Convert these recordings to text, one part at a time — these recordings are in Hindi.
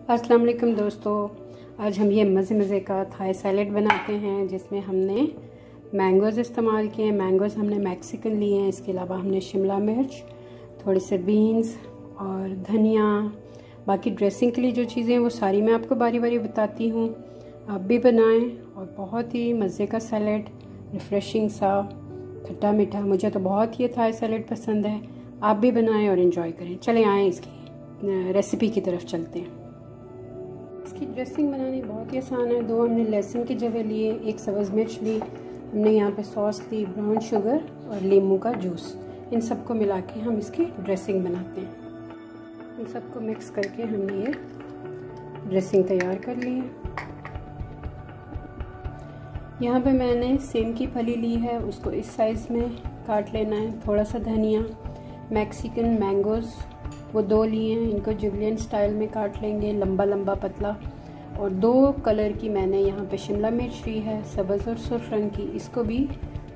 अस्सलाम वालेकुम दोस्तों, आज हम ये मज़े का थाई सैलेड बनाते हैं जिसमें हमने मैंगोज़ इस्तेमाल किए हैं। मैंगोज़ हमने मैक्सिकन लिए हैं। इसके अलावा हमने शिमला मिर्च, थोड़े से बीन्स और धनिया। बाकी ड्रेसिंग के लिए जो चीज़ें हैं वो सारी मैं आपको बारी बारी बताती हूँ। आप भी बनाएं और बहुत ही मज़े का सैलेड, रिफ़्रेशिंग सा, खट्टा मीठा। मुझे तो बहुत ही थाई सैलेड पसंद है। आप भी बनाएं और इन्जॉय करें। चले आएँ इसकी रेसिपी की तरफ चलते हैं। इसकी ड्रेसिंग बनानी बहुत ही आसान है। 2 हमने लहसुन की जगह लिए, 1 सब्ज़ मिर्च ली, हमने यहाँ पे सॉस ली, ब्राउन शुगर और नींबू का जूस। इन सबको मिला के हम इसकी ड्रेसिंग बनाते हैं। इन सबको मिक्स करके हमने ये ड्रेसिंग तैयार कर ली है। यहाँ पे मैंने सेम की फली ली है, उसको इस साइज़ में काट लेना है। थोड़ा सा धनिया, मैक्सिकन मैंगोज़ वो 2 लिए हैं, इनको जुलियन स्टाइल में काट लेंगे, लंबा लंबा पतला। और 2 कलर की मैंने यहाँ पे शिमला मिर्च ली है, सब्ज़ और सुर्ख रंग की, इसको भी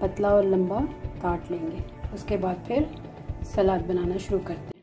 पतला और लंबा काट लेंगे। उसके बाद फिर सलाद बनाना शुरू करते हैं।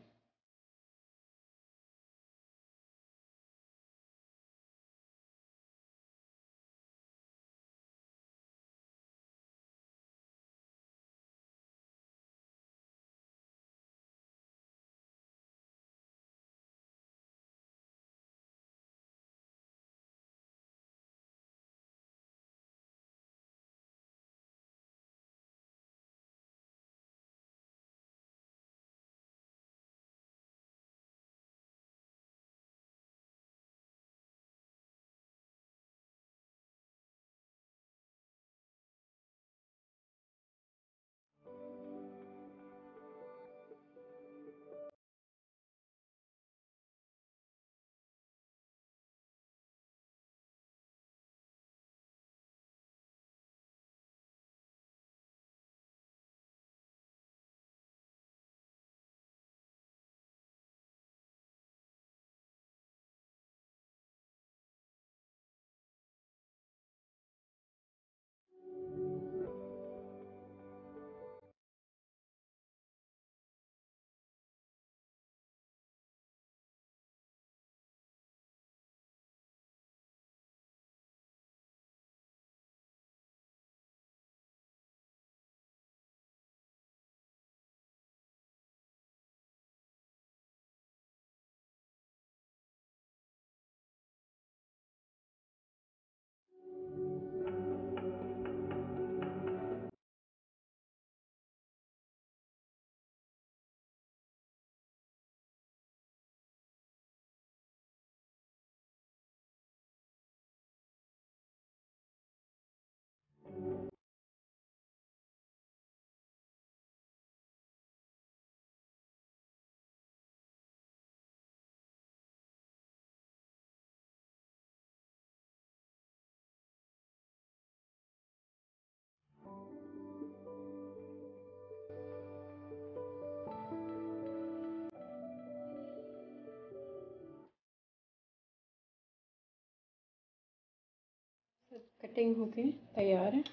कटिंग होके तैयार है।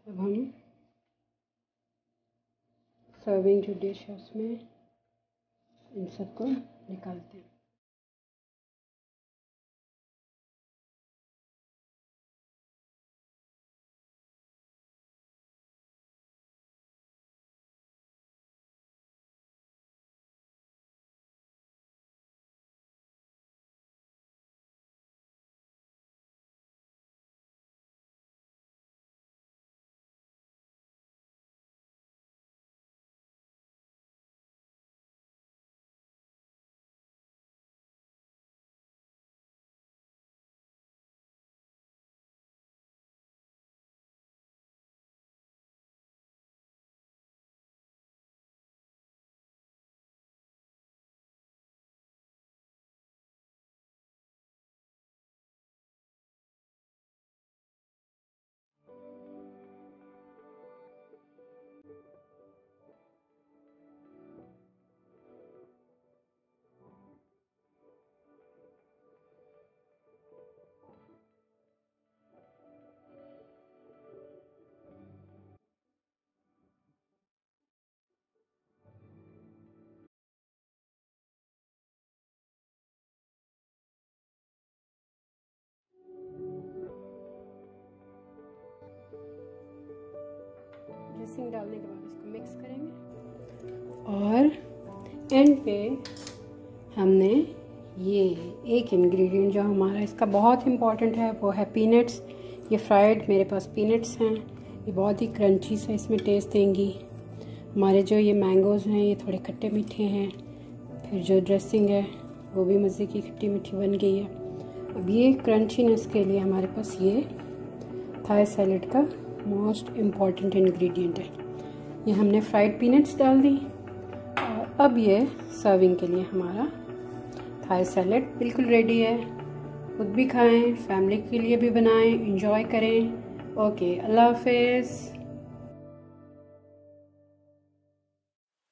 अब हम सर्विंग जो डिश है उसमें इन सबको निकालते हैं। ड्रेसिंग डालने के बाद इसको मिक्स करेंगे। और एंड पे हमने ये एक इंग्रेडिएंट जो हमारा इसका बहुत इम्पॉर्टेंट है वो है पीनट्स। ये फ्राइड मेरे पास पीनट्स हैं, ये बहुत ही क्रंची से इसमें टेस्ट देंगी। हमारे जो ये मैंगोज़ हैं ये थोड़े खट्टे मीठे हैं, फिर जो ड्रेसिंग है वो भी मज़े की खट्टी मीठी बन गई है। अब ये क्रंचीनेस के लिए हमारे पास ये थाई सैलेड का मोस्ट इम्पॉर्टेंट इंग्रेडिएंट है। ये हमने फ्राइड पीनट्स डाल दी और अब ये सर्विंग के लिए हमारा थाई सैलेड बिल्कुल रेडी है। खुद भी खाएं, फैमिली के लिए भी बनाएं, एंजॉय करें। ओके, अल्लाह हाफिज़।